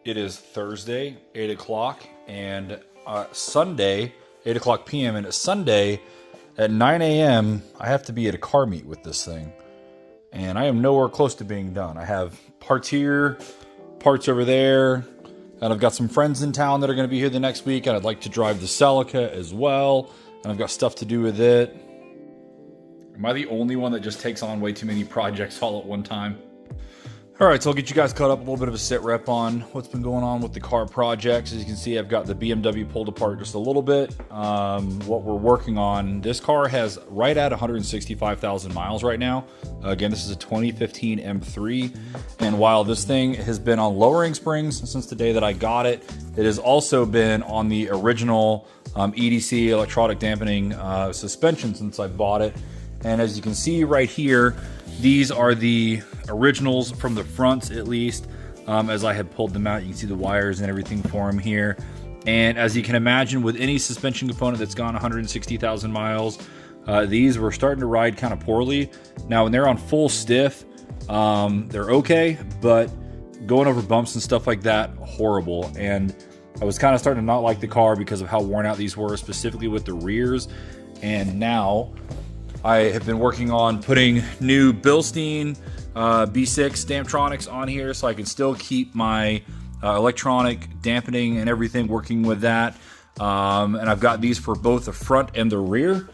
It is Thursday, 8 o'clock, and Sunday, 8 o'clock p.m., and Sunday at 9 a.m., I have to be at a car meet with this thing. And I am nowhere close to being done. I have parts here, parts over there, and I've got some friends in town that are going to be here the next week, and I'd like to drive the Celica as well, and I've got stuff to do with it. Am I the only one that just takes on way too many projects all at one time? All right, so I'll get you guys caught up, a little bit of a sit rep on what's been going on with the car projects. As you can see, I've got the BMW pulled apart just a little bit. What we're working on, this car has right at 165,000 miles right now. Again, this is a 2015 M3. And while this thing has been on lowering springs since the day that I got it, it has also been on the original EDC, electronic dampening suspension since I bought it. And as you can see right here, these are the originals from the fronts, at least. As I had pulled them out, you can see the wires and everything for them here. And as you can imagine, with any suspension component that's gone 160,000 miles, these were starting to ride kind of poorly. Now, when they're on full stiff, they're okay, but going over bumps and stuff like that, horrible. And I was kind of starting to not like the car because of how worn out these were, specifically with the rears. And now I have been working on putting new Bilstein B6 Damptronics on here so I can still keep my electronic dampening and everything working with that. And I've got these for both the front and the rear.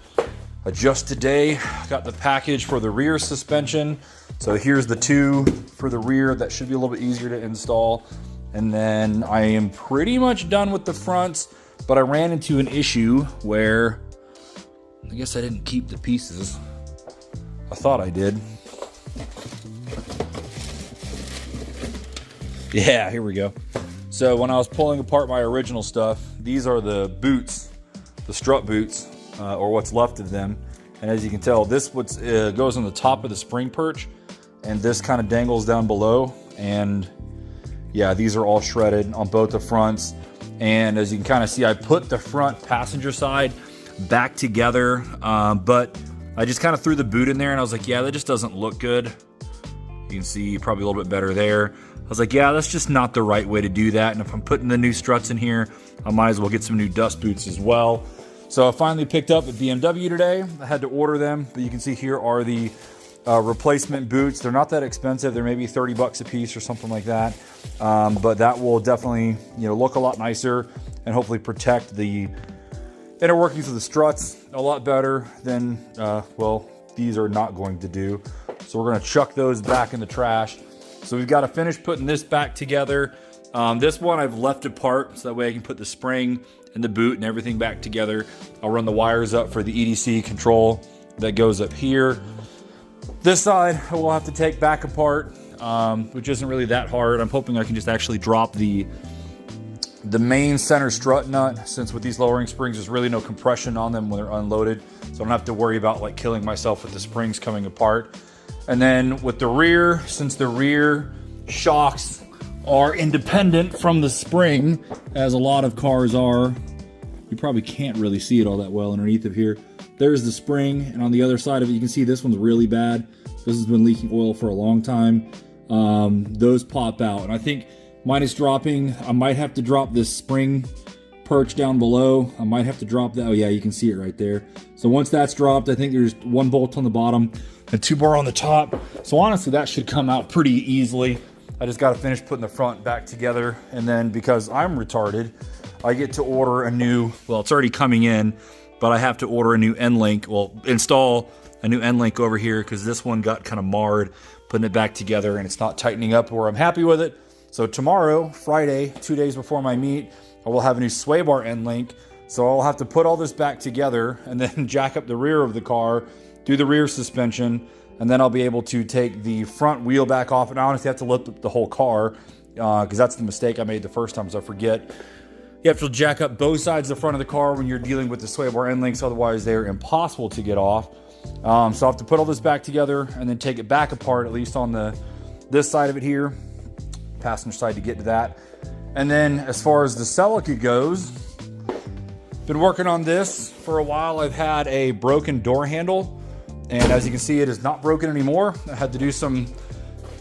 Just today, got the package for the rear suspension. So here's the two for the rear. That should be a little bit easier to install. And then I am pretty much done with the fronts, but I ran into an issue where I guess I didn't keep the pieces. I thought I did. Yeah, here we go. So when I was pulling apart my original stuff, these are the boots, the strut boots, or what's left of them. And as you can tell, this goes on the top of the spring perch, and this kind of dangles down below. And yeah, these are all shredded on both the fronts. And as you can kind of see, I put the front passenger side back together, but I just kind of threw the boot in there and I was like, yeah, that just doesn't look good. You can see probably a little bit better there. I was like, yeah, that's just not the right way to do that. And if I'm putting the new struts in here, I might as well get some new dust boots as well. So I finally picked up at BMW today. I had to order them, but you can see here are the replacement boots. They're not that expensive. They're maybe 30 bucks a piece or something like that. But that will definitely, look a lot nicer and hopefully protect the inner workings of the struts a lot better than, well, these are not going to do. So we're going to chuck those back in the trash. So we've got to finish putting this back together. This one I've left apart so that way I can put the spring and the boot and everything back together. I'll run the wires up for the EDC control that goes up here. This side I will have to take back apart, which isn't really that hard. I'm hoping I can just actually drop the main center strut nut, since with these lowering springs there's really no compression on them when they're unloaded, so I don't have to worry about like killing myself with the springs coming apart. And then with the rear, since the rear shocks are independent from the spring, as a lot of cars are, you probably can't really see it all that well underneath of here. There's the spring, and on the other side of it you can see this one's really bad. This has been leaking oil for a long time. Those pop out, and I think mine is dropping. I might have to drop this spring perch down below. I might have to drop that. Oh yeah, you can see it right there. So once that's dropped, I think there's one bolt on the bottom and two more on the top. So honestly, that should come out pretty easily. I just got to finish putting the front back together. And then because I'm retarded, I get to order a new, well, it's already coming in, but I have to order a new end link. Well, install a new end link over here because this one got kind of marred putting it back together and it's not tightening up where I'm happy with it. So tomorrow, Friday, 2 days before my meet, I will have a new sway bar end link. So I'll have to put all this back together and then jack up the rear of the car, do the rear suspension, and then I'll be able to take the front wheel back off. And I honestly have to lift up the whole car because that's the mistake I made the first time, so I forget. You have to jack up both sides of the front of the car when you're dealing with the sway bar end links, otherwise they're impossible to get off. So I'll have to put all this back together and then take it back apart, at least on this side of it here. Passenger side to get to that. And then as far as the Celica goes, been working on this for a while. I've had a broken door handle, and as you can see, it is not broken anymore. I had to do some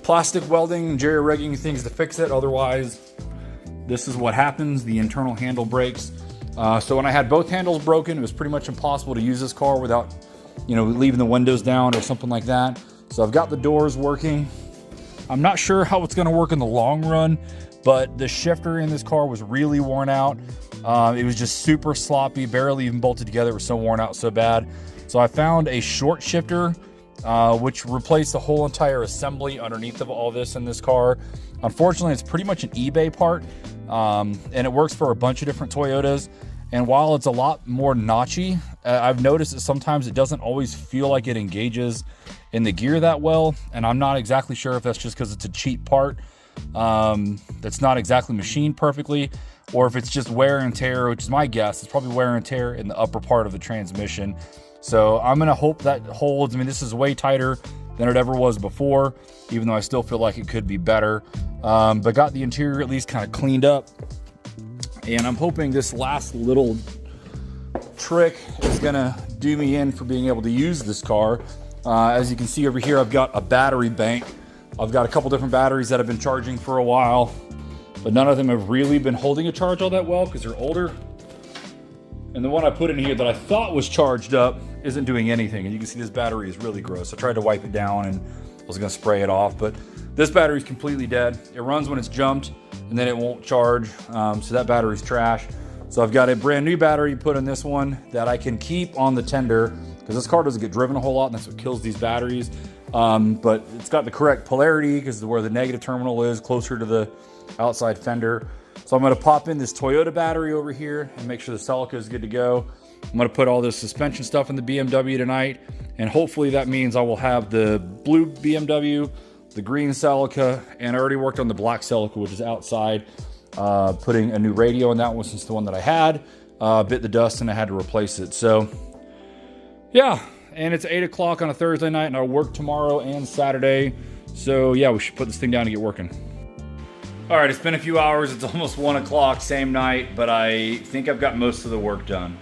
plastic welding, jerry rigging things to fix it. Otherwise, this is what happens. The internal handle breaks. So when I had both handles broken, it was pretty much impossible to use this car without, you know, leaving the windows down or something like that. So I've got the doors working. I'm not sure how it's gonna work in the long run, but the shifter in this car was really worn out. It was just super sloppy, barely even bolted together. It was so worn out, so bad. So I found a short shifter, which replaced the whole entire assembly underneath of all this in this car. Unfortunately, it's pretty much an eBay part, and it works for a bunch of different Toyotas. And while it's a lot more notchy, I've noticed that sometimes it doesn't always feel like it engages in the gear that well. And I'm not exactly sure if that's just because it's a cheap part that's not exactly machined perfectly, or if it's just wear and tear, which is my guess. It's probably wear and tear in the upper part of the transmission. So I'm gonna hope that holds. I mean, this is way tighter than it ever was before, even though I still feel like it could be better. But got the interior at least kind of cleaned up. And I'm hoping this last little trick is gonna do me in for being able to use this car. As you can see over here, I've got a battery bank. I've got a couple different batteries that I've been charging for a while, but none of them have really been holding a charge all that well because they're older. And the one I put in here that I thought was charged up isn't doing anything. And you can see this battery is really gross. I tried to wipe it down and I was gonna spray it off, but this battery is completely dead. It runs when it's jumped and then it won't charge. So that battery's trash. So I've got a brand new battery put in this one that I can keep on the tender because this car doesn't get driven a whole lot and that's what kills these batteries. But it's got the correct polarity because where the negative terminal is closer to the outside fender. So I'm gonna pop in this Toyota battery over here and make sure the Celica is good to go. I'm gonna put all this suspension stuff in the BMW tonight, and hopefully that means I will have the blue BMW, the green Celica, and I already worked on the black Celica, which is outside, putting a new radio in that one since the one that I had bit the dust and I had to replace it. So yeah, and it's 8 o'clock on a Thursday night and I work tomorrow and Saturday. So yeah, we should put this thing down and get working. All right, it's been a few hours. It's almost 1 o'clock, same night, but I think I've got most of the work done.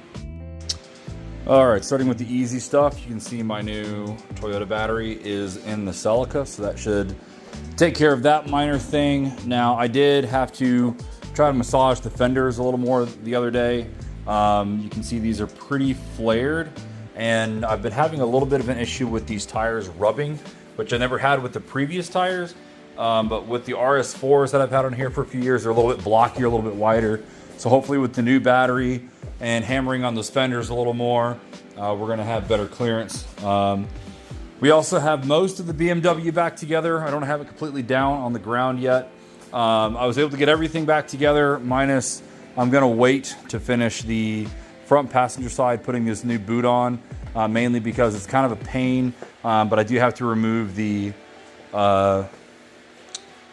All right, starting with the easy stuff, you can see my new Toyota battery is in the Celica, so that should take care of that minor thing. Now, I did have to try to massage the fenders a little more the other day. You can see these are pretty flared, and I've been having a little bit of an issue with these tires rubbing, which I never had with the previous tires. But with the RS4s that I've had on here for a few years, they're a little bit blockier, a little bit wider. So hopefully with the new battery and hammering on those fenders a little more, we're gonna have better clearance. We also have most of the BMW back together. I don't have it completely down on the ground yet. I was able to get everything back together, minus I'm gonna wait to finish the front passenger side, putting this new boot on, mainly because it's kind of a pain, but I do have to remove the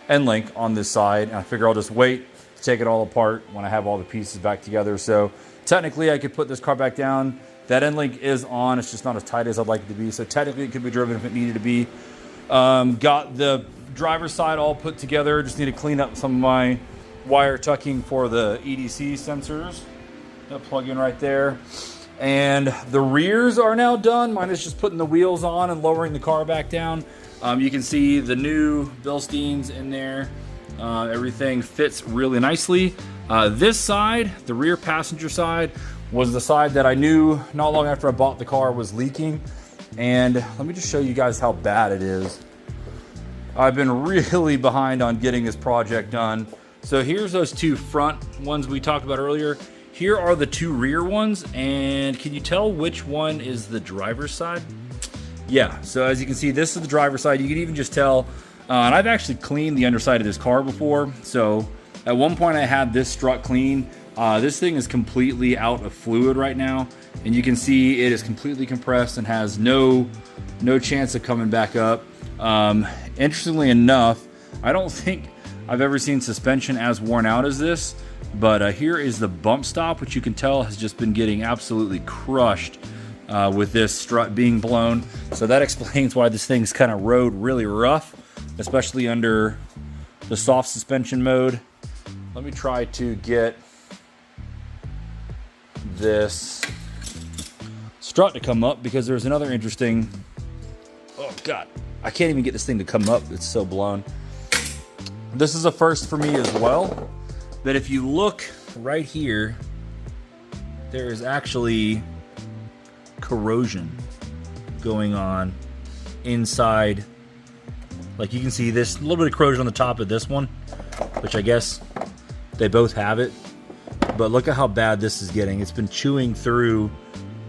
end link on this side, and I figure I'll just wait to take it all apart when I have all the pieces back together. So technically I could put this car back down. That end link is on, it's just not as tight as I'd like it to be. So technically it could be driven if it needed to be. Got the driver's side all put together. Just need to clean up some of my wire tucking for the EDC sensors. That plug in right there. And the rears are now done. Mine is just putting the wheels on and lowering the car back down. You can see the new Bilsteins in there. Everything fits really nicely. This side, the rear passenger side, was the side that I knew not long after I bought the car was leaking. And let me just show you guys how bad it is. I've been really behind on getting this project done. So here's those two front ones we talked about earlier. Here are the two rear ones. And can you tell which one is the driver's side? Yeah, so as you can see, this is the driver's side. You can even just tell, and I've actually cleaned the underside of this car before. So at one point I had this strut clean. This thing is completely out of fluid right now. And you can see it is completely compressed and has no chance of coming back up. Interestingly enough, I don't think I've ever seen suspension as worn out as this. But here is the bump stop, which you can tell has just been getting absolutely crushed. With this strut being blown. So that explains why this thing's kind of rode really rough, especially under the soft suspension mode. Let me try to get this strut to come up because there's another interesting, oh God, I can't even get this thing to come up. It's so blown. This is a first for me as well. But if you look right here, there is actually corrosion going on inside. Like you can see this, a little bit of corrosion on the top of this one, which I guess they both have it. But look at how bad this is getting. It's been chewing through,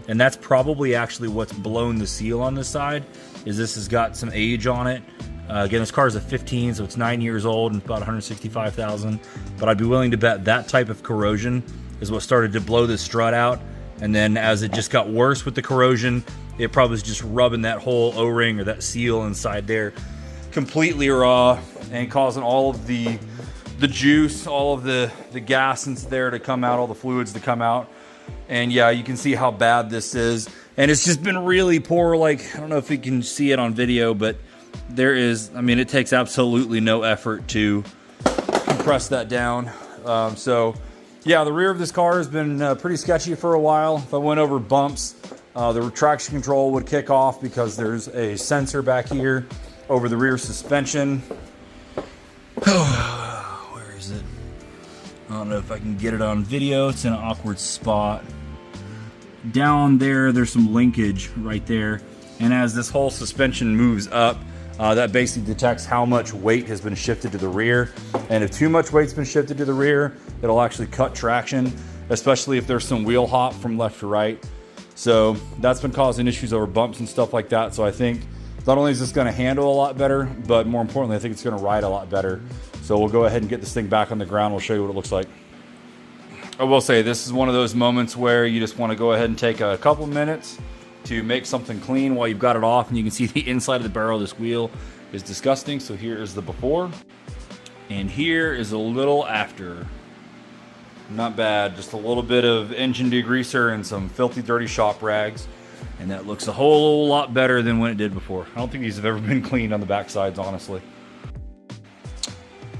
and that's probably actually what's blown the seal on this side, is this has got some age on it. Again, this car is a 15, so it's 9 years old and about 165,000. But I'd be willing to bet that type of corrosion is what started to blow this strut out. And then as it just got worse with the corrosion, it probably was just rubbing that whole O-ring or that seal inside there completely raw and causing all of the juice, all of the gas in there to come out, all the fluids to come out. And yeah, you can see how bad this is. And it's just been really poor. Like, I don't know if you can see it on video, but there is, I mean, it takes absolutely no effort to compress that down. So yeah, the rear of this car has been pretty sketchy for a while. If I went over bumps, the traction control would kick off because there's a sensor back here over the rear suspension. Where is it? I don't know if I can get it on video. It's in an awkward spot. Down there, there's some linkage right there. And as this whole suspension moves up, that basically detects how much weight has been shifted to the rear. And if too much weight's been shifted to the rear, it'll actually cut traction, especially if there's some wheel hop from left to right. So that's been causing issues over bumps and stuff like that. So I think not only is this going to handle a lot better, but more importantly, I think it's going to ride a lot better. So we'll go ahead and get this thing back on the ground. We'll show you what it looks like. I will say this is one of those moments where you just want to go ahead and take a couple minutes to make something clean while you've got it off, and you can see the inside of the barrel of this wheel is disgusting. So here is the before, and here is a little after. Not bad, just a little bit of engine degreaser and some filthy dirty shop rags, and that looks a whole lot better than when it did before. I don't think these have ever been cleaned on the back sides, honestly.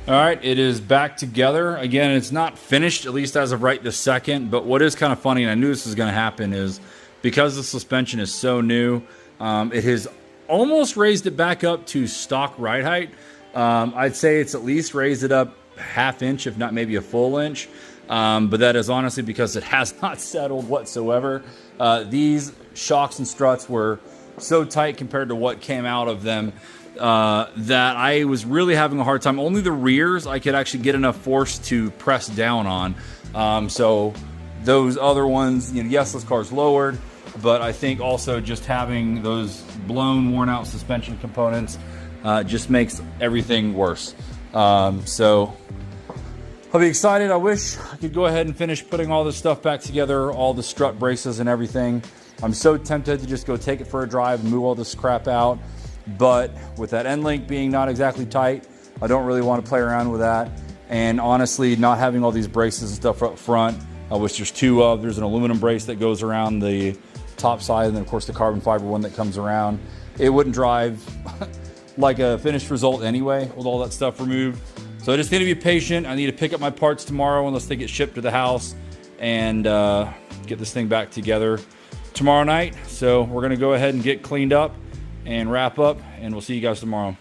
All right, it is back together. Again, it's not finished, at least as of right this second, but what is kind of funny, and I knew this was going to happen, is because the suspension is so new, it has almost raised it back up to stock ride height. I'd say it's at least raised it up ½ inch, if not maybe a full inch. But that is honestly because it has not settled whatsoever. These shocks and struts were so tight compared to what came out of them that I was really having a hard time. Only the rears I could actually get enough force to press down on. So those other ones, you know, yes, this car's lowered, but I think also just having those blown, worn out suspension components just makes everything worse. So I'll be excited. I wish I could go ahead and finish putting all this stuff back together, all the strut braces and everything. I'm so tempted to just go take it for a drive and move all this crap out. But with that end link being not exactly tight, I don't really want to play around with that. And honestly, not having all these braces and stuff up front, which there's two of. There's an aluminum brace that goes around the top side, and then of course the carbon fiber one that comes around. It wouldn't drive like a finished result anyway with all that stuff removed. So I just need to be patient. I need to pick up my parts tomorrow unless they get shipped to the house, and get this thing back together tomorrow night. So we're gonna go ahead and get cleaned up and wrap up, and we'll see you guys tomorrow.